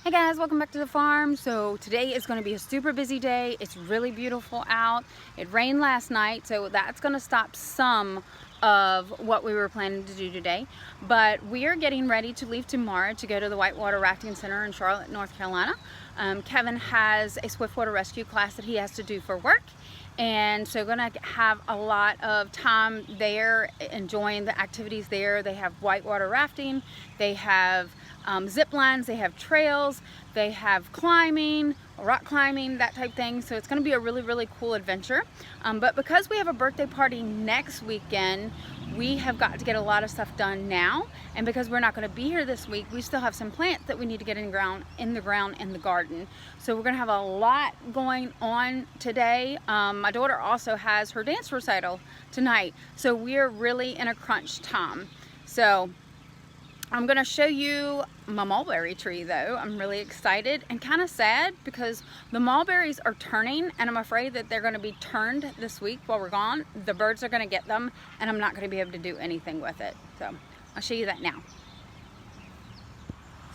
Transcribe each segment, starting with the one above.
Hey guys, welcome back to the farm. So today is going to be a super busy day. It's really beautiful out. It rained last night, so that's going to stop some of what we were planning to do today. But we are getting ready to leave tomorrow to go to the Whitewater Rafting Center in Charlotte, North Carolina. Kevin has a swiftwater rescue class that he has to do for work. And so gonna have a lot of time there enjoying the activities there. They have whitewater rafting, they have zip lines, they have trails, they have climbing, rock climbing, that type thing. So it's gonna be a really cool adventure. But because we have a birthday party next weekend, we have got to get a lot of stuff done now. And because we're not gonna be here this week, we still have some plants that we need to get in the ground in the garden. So we're gonna have a lot going on today. My daughter also has her dance recital tonight. So we're really in a crunch time. So I'm gonna show you my mulberry tree though. I'm really excited and kind of sad because the mulberries are turning and I'm afraid that they're gonna be turned this week while we're gone. The birds are gonna get them and I'm not gonna be able to do anything with it. So I'll show you that now.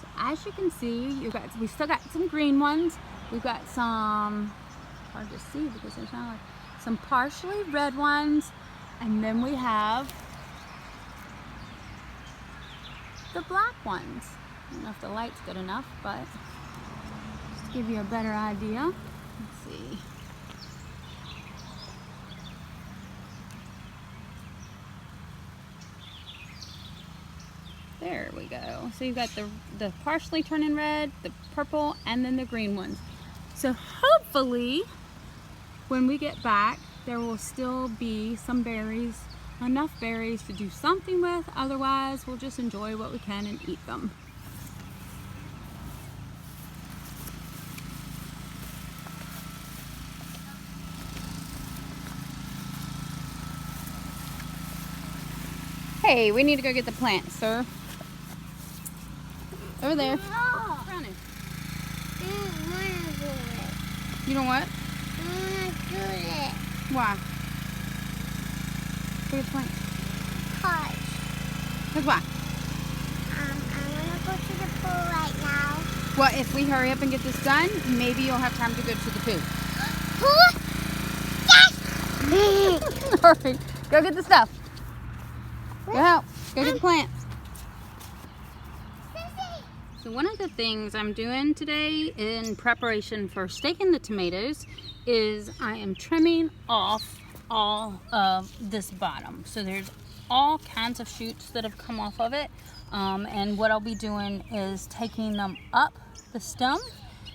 So as you can see, we still got some green ones. We've got some, hard to see because there's not like, some partially red ones, and then we have the black ones. I don't know if the light's good enough, but just to give you a better idea. Let's see. There we go. So you've got the partially turning red, the purple, and then the green ones. So hopefully when we get back, there will still be some berries, enough berries to do something with. Otherwise, we'll just enjoy what we can and eat them. Hey, we need to go get the plants, sir. Over there. No. Running. I don't want to do it. You know what? I want to do it. Why? Go get the plants. Cause Why? I want to go to the pool right now. Well, if we hurry up and get this done, maybe you'll have time to go to the pool. Pool? Yes! Hurry. Go get the stuff. Go help. Go get the plants. So one of the things I'm doing today in preparation for staking the tomatoes is I am trimming off all of this bottom. So there's all kinds of shoots that have come off of it. And what I'll be doing is taking them up the stem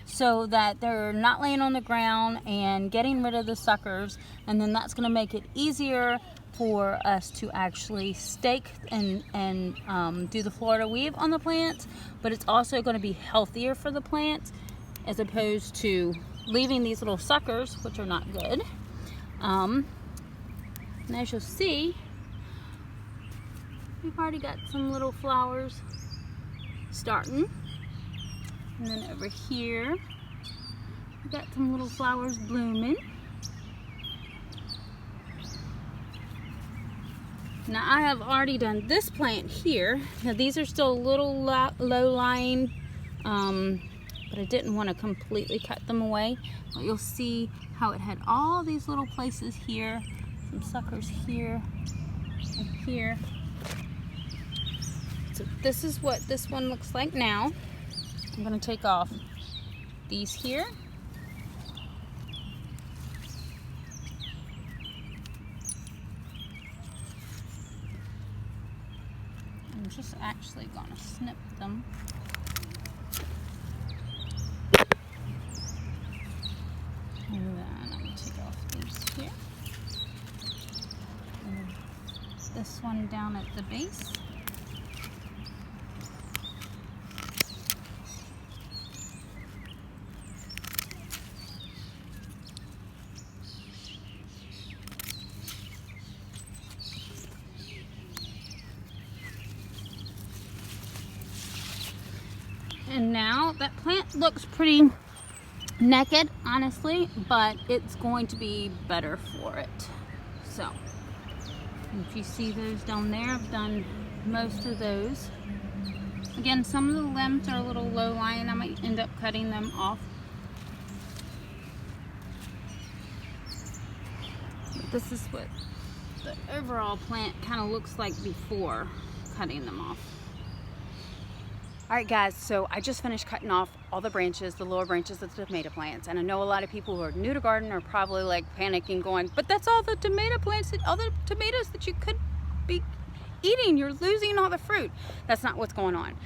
so that they're not laying on the ground and getting rid of the suckers. And then that's gonna make it easier for us to actually stake and do the Florida weave on the plants, but it's also going to be healthier for the plants as opposed to leaving these little suckers, which are not good. And as you'll see, we've already got some little flowers starting, and then over here we've got some little flowers blooming. Now I have already done this plant here. Now these are still a little low lying, but I didn't want to completely cut them away. But you'll see how it had all these little places here, some suckers here and here. So this is what this one looks like now. I'm going to take off these here. I'm just actually going to snip them. And then I'm going to take off these here. And this one down at the base. And now that plant looks pretty naked, honestly, but it's going to be better for it. So, if you see those down there, I've done most of those. Again, some of the limbs are a little low lying. I might end up cutting them off. But this is what the overall plant kind of looks like before cutting them off. Alright guys, so I just finished cutting off all the branches, the lower branches of the tomato plants. And I know a lot of people who are new to garden are probably like panicking going, but that's all the tomato plants, all the tomatoes that you could be eating. You're losing all the fruit. That's not what's going on.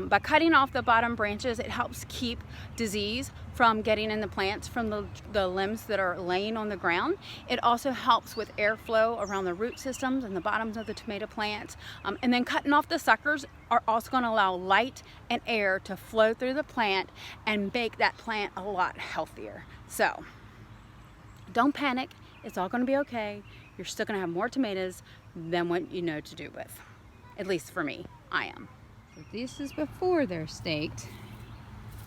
By cutting off the bottom branches, it helps keep disease from getting in the plants from the limbs that are laying on the ground. It also helps with airflow around the root systems and the bottoms of the tomato plants. And then cutting off the suckers are also going to allow light and air to flow through the plant and make that plant a lot healthier. So don't panic. It's all going to be okay. You're still going to have more tomatoes than what you know to do with. At least for me, I am. So this is before they're staked.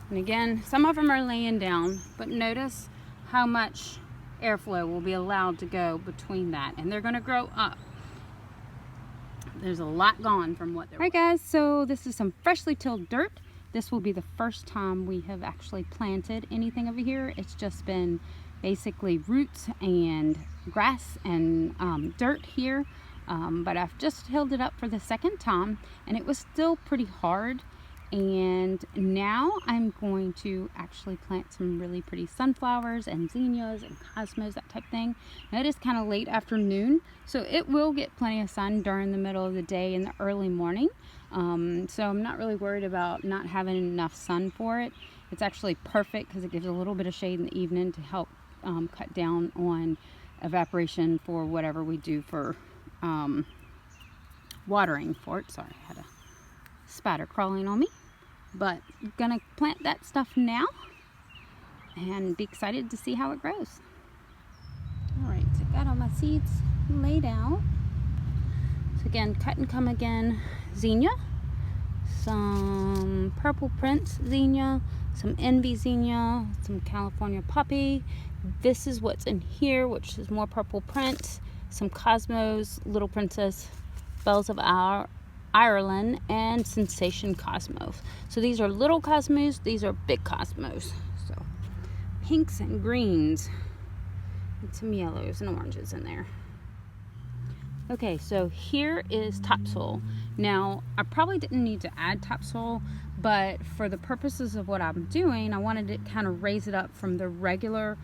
And again, some of them are laying down, but notice how much airflow will be allowed to go between that. And they're going to grow up. There's a lot gone from what they're... Alright guys, so this is some freshly tilled dirt. This will be the first time we have actually planted anything over here. It's just been basically roots and grass and dirt here. But I've just tilled it up for the second time, and it was still pretty hard. And now I'm going to actually plant some really pretty sunflowers and zinnias and cosmos, that type thing. Now it is kind of late afternoon, so it will get plenty of sun during the middle of the day and the early morning. So I'm not really worried about not having enough sun for it. It's actually perfect because it gives a little bit of shade in the evening to help cut down on evaporation for whatever we do for watering for it. Sorry, I had a spider crawling on me. But I'm gonna plant that stuff now and be excited to see how it grows. Alright, so I got all my seeds laid out. So again, cut and come again zinnia, some purple prince zinnia, some envy zinnia, some California poppy. This is what's in here, which is more purple prince, some cosmos, little princess, bells of Ireland, and sensation cosmos. So these are little cosmos, these are big cosmos. So pinks and greens and some yellows and oranges in there. Okay, so here is topsoil. Now I probably didn't need to add topsoil, but for the purposes of what I'm doing, I wanted to kind of raise it up from the regular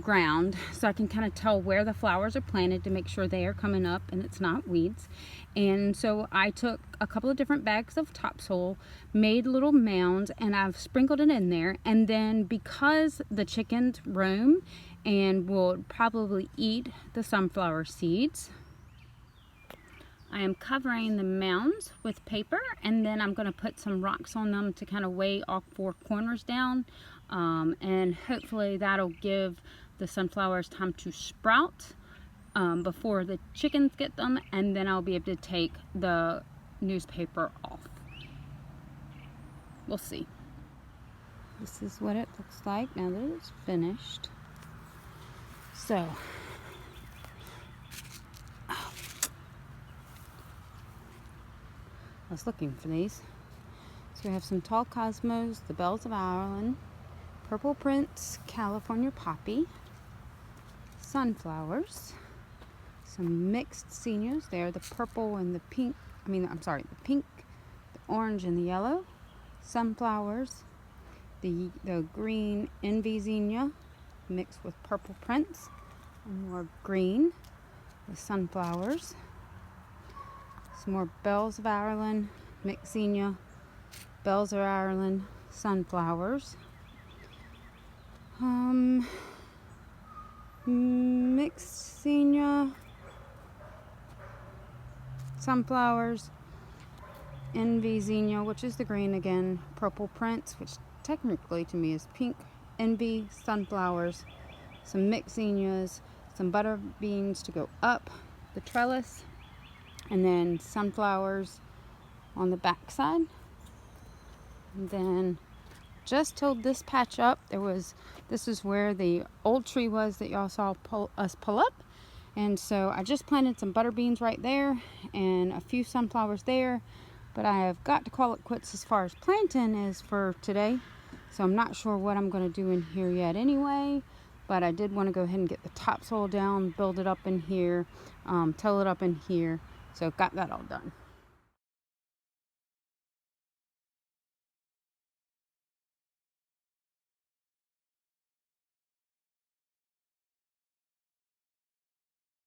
ground so I can kind of tell where the flowers are planted to make sure they are coming up and it's not weeds. And so I took a couple of different bags of topsoil, made little mounds, and I've sprinkled it in there. And then because the chickens roam and will probably eat the sunflower seeds, I am covering the mounds with paper, and then I'm going to put some rocks on them to kind of weigh all four corners down. And hopefully that'll give the sunflowers time to sprout before the chickens get them, and then I'll be able to take the newspaper off. We'll see. This is what it looks like now that it's finished. So I was looking for these. So we have some tall cosmos, the bells of Ireland, purple prince, California poppy, sunflowers, some mixed zinnias. They're the purple and the pink. The pink, the orange, and the yellow. Sunflowers, the green envy zinnia mixed with purple prince, and more green with sunflowers. Some more bells of Ireland, mixed zinnia, bells of Ireland, sunflowers. Mixed zinnia, sunflowers, envy zinnia, which is the green again, purple prince, which technically to me is pink, envy, sunflowers, some mixed zinnias, some butter beans to go up the trellis, and then sunflowers on the back side. And then just tilled this patch up. This is where the old tree was that y'all saw us pull up. And so I just planted some butter beans right there and a few sunflowers there. But I have got to call it quits as far as planting is for today. So I'm not sure what I'm going to do in here yet anyway. But I did want to go ahead and get the topsoil down, build it up in here, till it up in here. So got that all done.